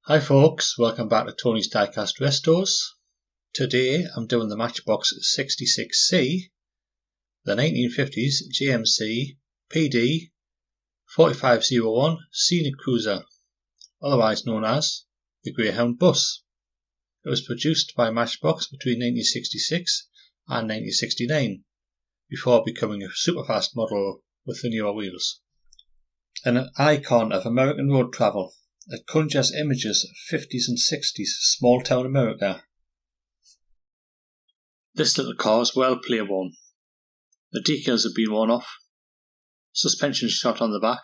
Hi folks, welcome back to tonys.diecast.restos. Today I'm doing the Matchbox 66C, the 1950s GMC PD-4501 Scenicruiser, otherwise known as the Greyhound bus. It was produced by Matchbox between 1966 and 1969, before becoming a superfast model with the newer wheels. An icon of American road travel. It conjures images of 50s and 60s small town America. This little car is well play worn. The decals have been worn off, suspension shot on the back,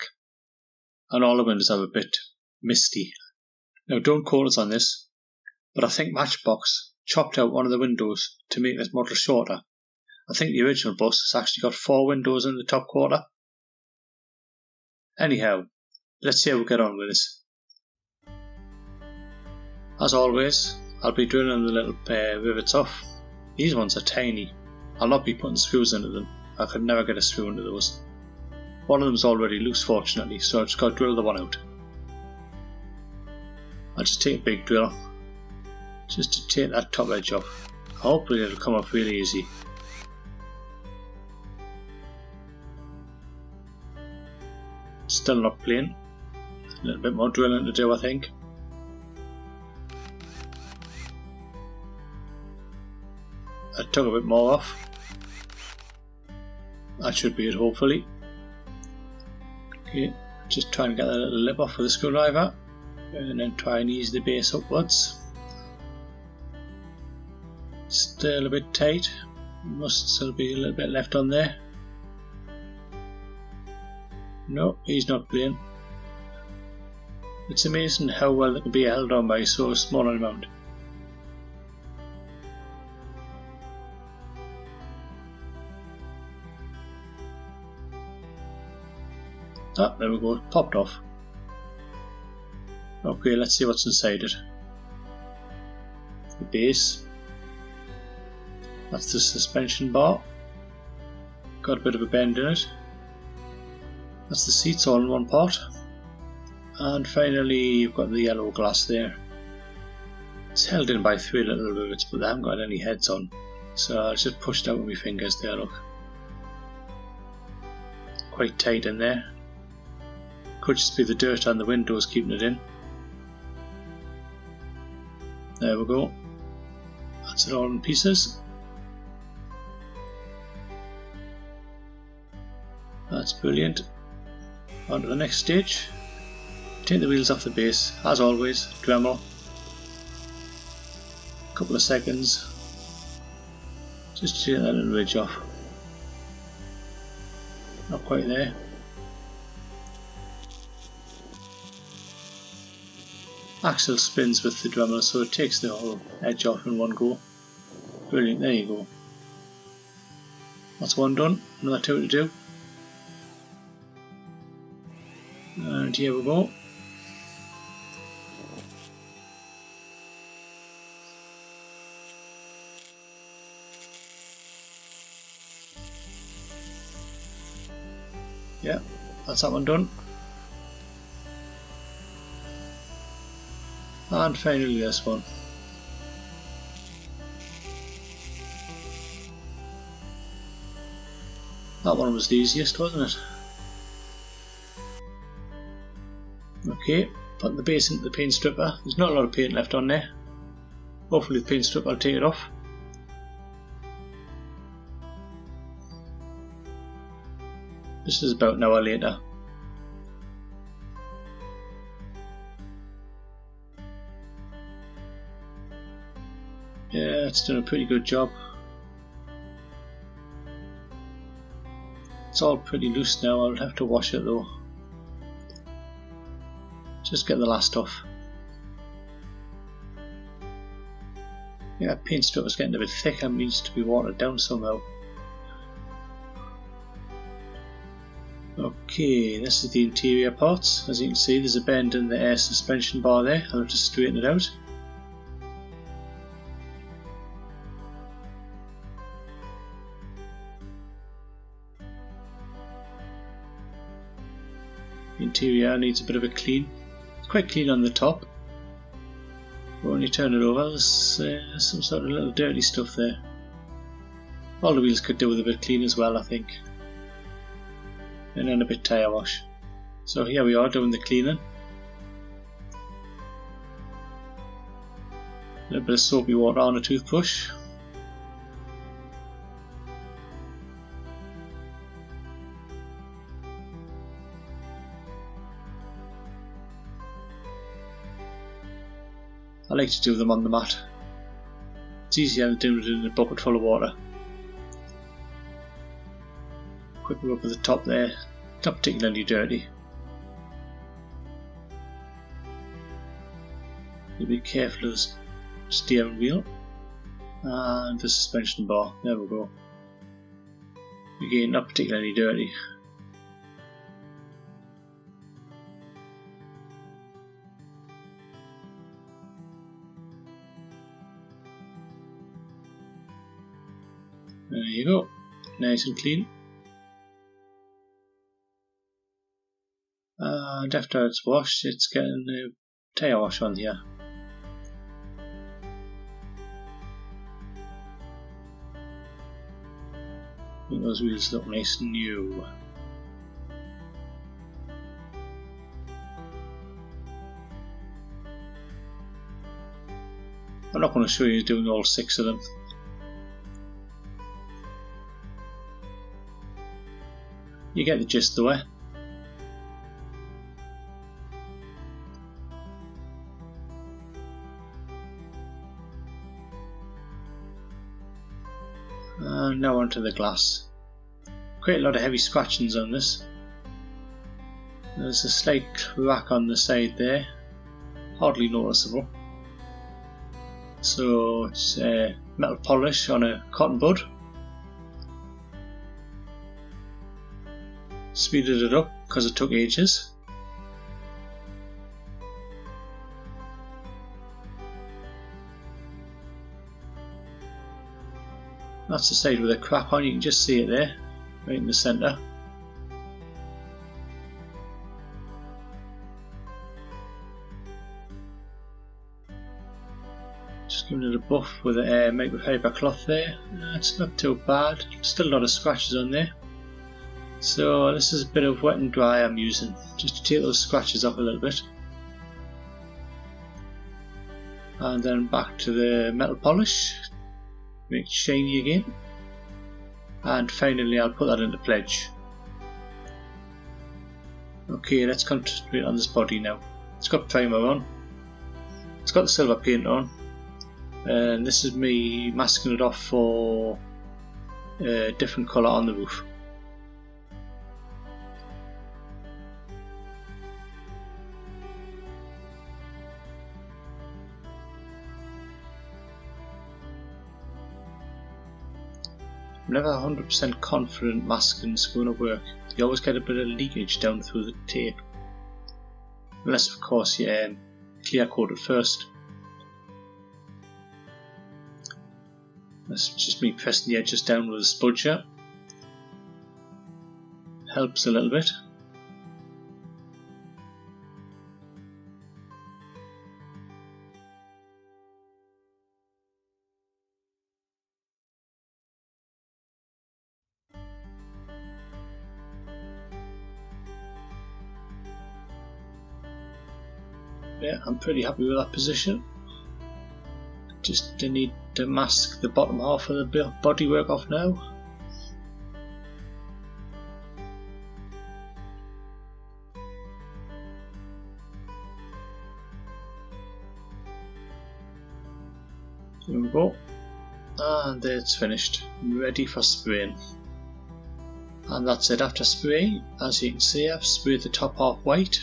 and all the windows are a bit misty. Now don't quote us on this, but I think Matchbox chopped out one of the windows to make this model shorter. I think the original bus has actually got 4 windows in the top quarter. Anyhow, let's see how we get on with this. As always, I'll be drilling the little rivets off. These ones are tiny. I'll not be putting screws into them. I could never get a screw into those. One of them's already loose fortunately, so I've just got to drill the one out. I'll just take a big drill, just to take that top edge off. Hopefully it'll come off really easy. Still not plain. A little bit more drilling to do, I think. I took a bit more off. That should be it, hopefully. Okay, just try and get that little lip off with a screwdriver, and then try and ease the base upwards. Still a bit tight. Must still be a little bit left on there. No, he's not playing. It's amazing how well it can be held on by so small an amount. Ah, there we go, it popped off. Okay, let's see what's inside it. The base. That's the suspension bar. Got a bit of a bend in it. That's the seats all in one part. And finally you've got the yellow glass there. It's held in by 3 little rivets, but they haven't got any heads on. So I'll just push it out with my fingers there, look. Quite tight in there. Could just be the dirt on the windows keeping it in. There we go. That's it all in pieces. That's brilliant. On to the next stage. Take the wheels off the base, as always, Dremel. A couple of seconds. Just to take that little ridge off. Not quite there. Axle spins with the Dremel, so it takes the whole edge off in one go. Brilliant, there you go. That's one done, another 2 to do. And here we go. Yeah, that's that one done. And finally this one. That one was the easiest, wasn't it? Okay, put the base into the paint stripper. There's not a lot of paint left on there. Hopefully the paint stripper will take it off. This is about an hour later. Yeah, it's done a pretty good job. It's all pretty loose now, I'll have to wash it though. Just get the last off. Yeah, paint stripper's getting a bit thick and needs to be watered down somehow. Okay, this is the interior parts. As you can see, there's a bend in the air suspension bar there. I'll have to straighten it out. The interior needs a bit of a clean. It's quite clean on the top. But when you turn it over, there's some sort of little dirty stuff there. All the wheels could do with a bit clean as well, I think. And then a bit tyre wash. So here we are doing the cleaning. A little bit of soapy water on a toothbrush. I like to do them on the mat. It's easier than doing it in a bucket full of water. Quick rub at the top there, not particularly dirty. Be careful of the steering wheel and the suspension bar. There we go. Again, not particularly dirty. There you go, nice and clean. And after it's washed, it's getting a tyre wash on here. I think those wheels look nice and new. I'm not going to show you doing all 6 of them. You get the gist of the way. And now onto the glass. Quite a lot of heavy scratchings on this. There's a slight crack on the side there, hardly noticeable. So it's metal polish on a cotton bud. Speeded it up because it took ages. That's the side with a crack on, you can just see it there, right in the centre. Just giving it a buff with a microfiber cloth there. It's not too bad, still a lot of scratches on there. So this is a bit of wet and dry I'm using, just to take those scratches off a little bit. And then back to the metal polish, make it shiny again. And finally I'll put that into pledge. Okay, let's concentrate on this body now. It's got primer on, it's got the silver paint on, and this is me masking it off for a different colour on the roof. I'm never 100% confident masking's going to work. You always get a bit of leakage down through the tape. Unless of course you clear coat it first. That's just me pressing the edges down with a spudger. Helps a little bit. Yeah, I'm pretty happy with that position. Just need to mask the bottom half of the bodywork off now. There we go. And there it's finished, ready for spraying. And that's it after spraying. As you can see, I've sprayed the top half white.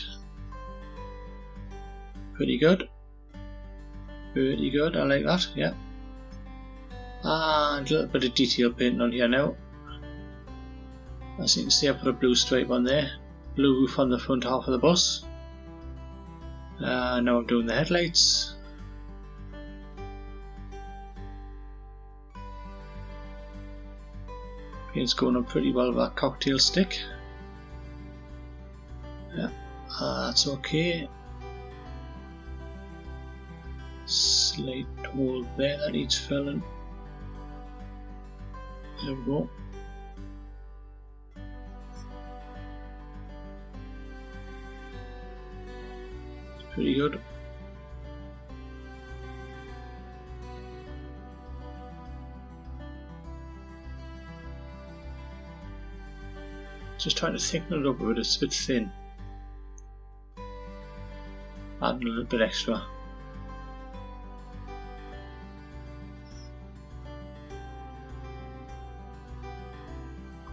Pretty good. Pretty good, I like that, yeah. And a little bit of detail painting on here now. As you can see, I put a blue stripe on there. Blue roof on the front half of the bus. Now I'm doing the headlights. Paint's going on pretty well with that cocktail stick. Yeah, that's okay. Slight hole there that needs filling. There we go. Pretty good. Just trying to thicken it up a bit, it's a bit thin. Adding a little bit extra.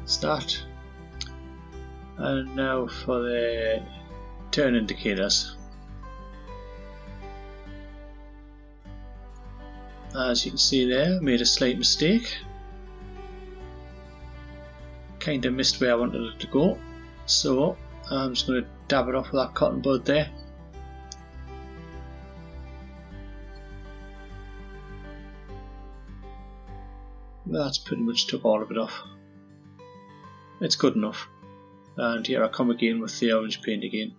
Start. And now for the turn indicators. As you can see there, I made a slight mistake. Kinda missed where I wanted it to go, so I'm just going to dab it off with that cotton bud there. That's pretty much took all of it off. It's good enough. And here I come again with the orange paint again.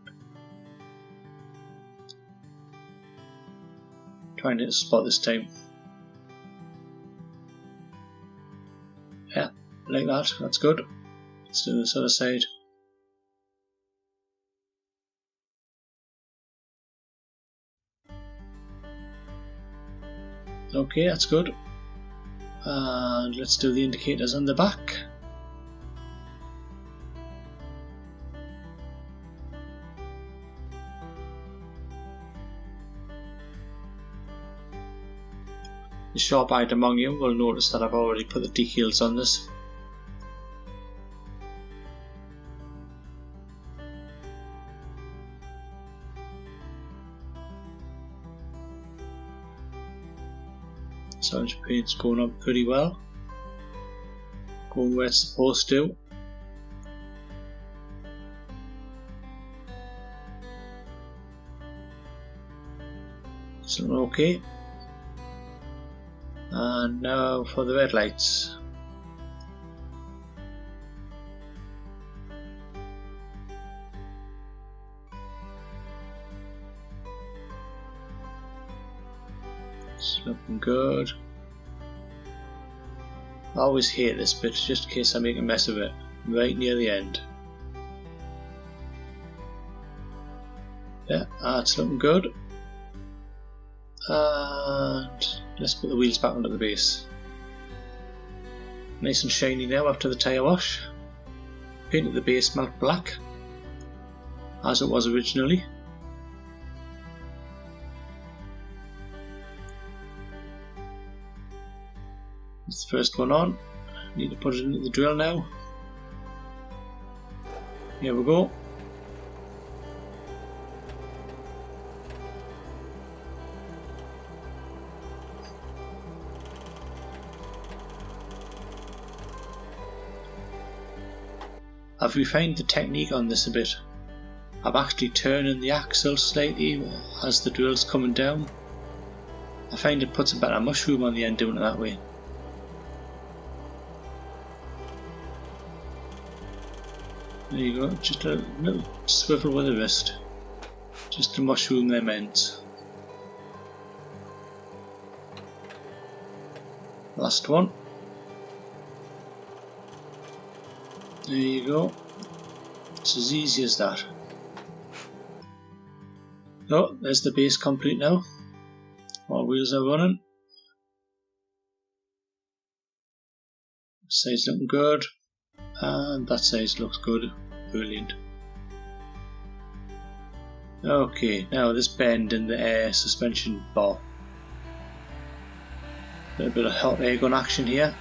Trying to hit a spot this time. Yeah, like that, that's good. Let's do this other side. Okay, that's good. And let's do the indicators on the back. The sharp-eyed among you will notice that I've already put the decals on this. Orange paint's going on pretty well. Going where it's supposed to. It's looking okay. And now for the red lights. It's looking good. I always hate this bit just in case I make a mess of it right near the end. Yeah, that's looking good. And let's put the wheels back onto the base. Nice and shiny now after the tyre wash. Painted the base matte black as it was originally. It's the first one on. Need to put it into the drill now. Here we go. I've refined the technique on this a bit. I'm actually turning the axle slightly as the drill's coming down. I find it puts a better mushroom on the end doing it that way. There you go, just a little swivel with the wrist, just to mushroom them ends. Last one. There you go. It's as easy as that. Oh, there's the base complete now. All wheels are running. Side's looking good. And that side looks good. Brilliant. Okay, now this bend in the air suspension bar. A little bit of hot air gun action here.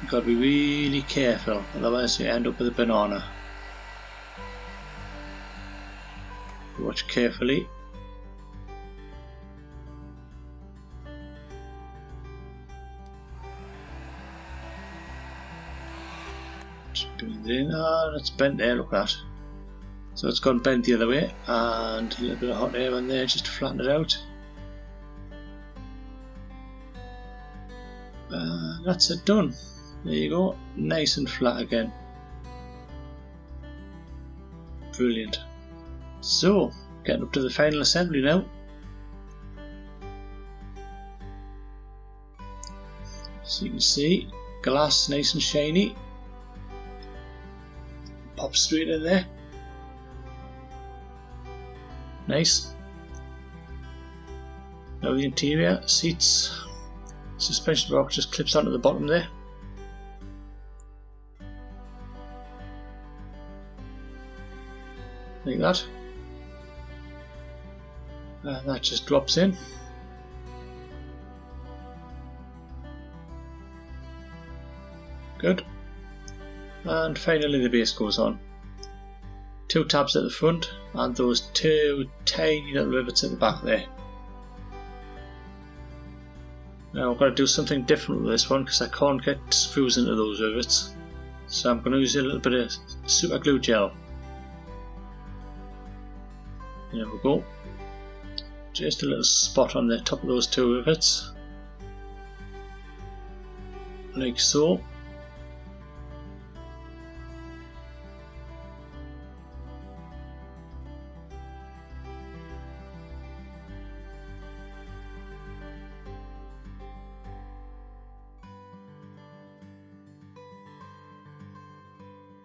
You've got to be really careful, otherwise you end up with a banana. Watch carefully. It's bent there, look at that. So it's gone bent the other way, and a little bit of hot air on there just to flatten it out. That's it done. There you go, nice and flat again. Brilliant. So, getting up to the final assembly now. So you can see glass nice and shiny, pops straight in there, nice. Now the interior, seats, suspension box just clips onto the bottom there. Like that. And that just drops in. Good. And finally the base goes on. 2 tabs at the front and those 2 tiny little rivets at the back there. Now I've got to do something different with this one because I can't get screws into those rivets. So I'm going to use a little bit of super glue gel. There we go. Just a little spot on the top of those 2 rivets. Like so.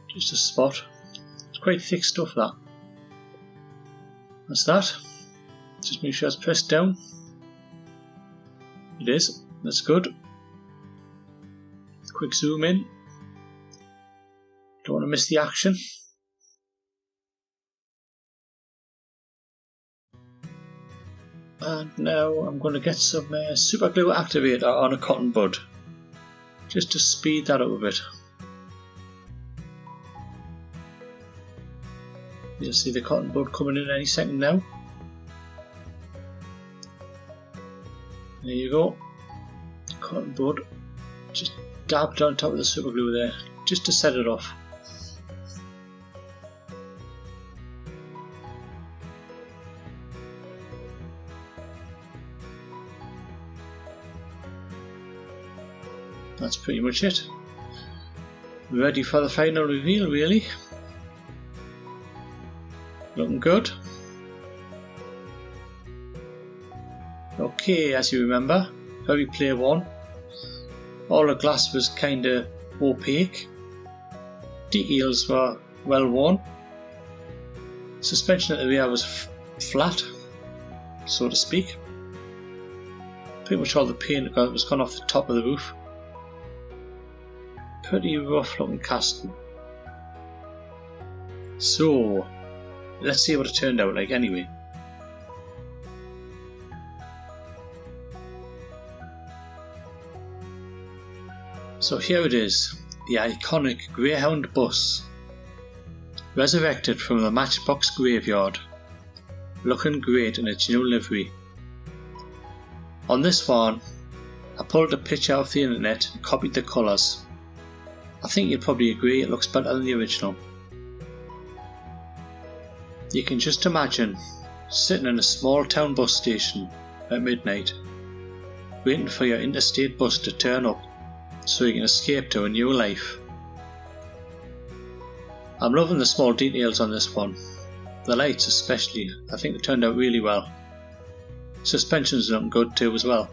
Just a spot. It's quite thick stuff that. That's that. Just make sure it's pressed down. It is. That's good. Quick zoom in. Don't want to miss the action. And now I'm going to get some super glue activator on a cotton bud. Just to speed that up a bit. You'll see the cotton bud coming in any second now. There you go. Cotton bud. Just dabbed on top of the super glue there, just to set it off. That's pretty much it. Ready for the final reveal really. Looking good. Okay, as you remember, very plain one. All the glass was kinda opaque. Decals were well worn. Suspension at the rear was flat, so to speak. Pretty much all the paint was gone off the top of the roof. Pretty rough looking casting. So, let's see what it turned out like anyway. So here it is, the iconic Greyhound bus, resurrected from the Matchbox graveyard, looking great in its new livery. On this one, I pulled a picture off the internet and copied the colours. I think you'd probably agree it looks better than the original. You can just imagine sitting in a small town bus station at midnight, waiting for your interstate bus to turn up so you can escape to a new life. I'm loving the small details on this one, the lights especially. I think they turned out really well. Suspension's looking good too as well.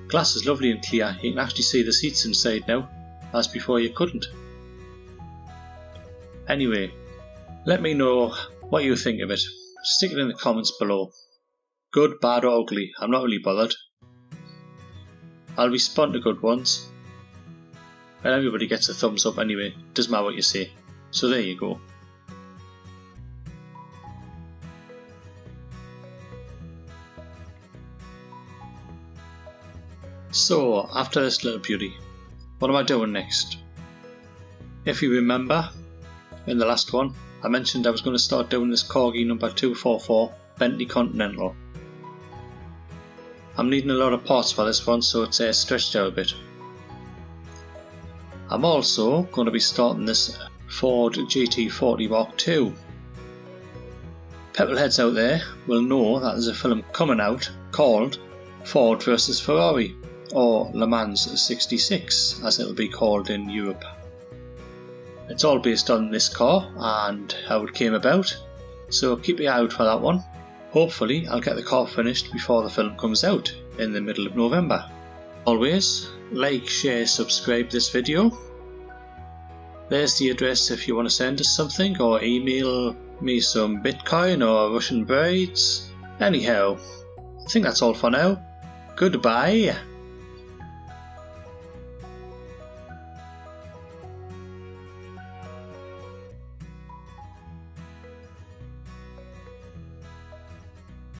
Glass is lovely and clear, you can actually see the seats inside now, as before you couldn't. Anyway, let me know what you think of it. Stick it in the comments below. Good, bad or ugly, I'm not really bothered. I'll respond to good ones. And everybody gets a thumbs up anyway, doesn't matter what you say. So there you go. So, after this little beauty, what am I doing next? If you remember, in the last one, I mentioned I was going to start doing this Corgi number 244 Bentley Continental. I'm needing a lot of parts for this one, so it's stretched out a bit. I'm also going to be starting this Ford GT40 Mark II. Petrolheads out there will know that there's a film coming out called Ford vs Ferrari, or Le Mans 66 as it'll be called in Europe. It's all based on this car and how it came about, so keep your eye out for that one. Hopefully I'll get the car finished before the film comes out in the middle of November. Always like, share, subscribe this video. There's the address if you want to send us something or email me some Bitcoin or Russian braids. Anyhow, I think that's all for now. Goodbye.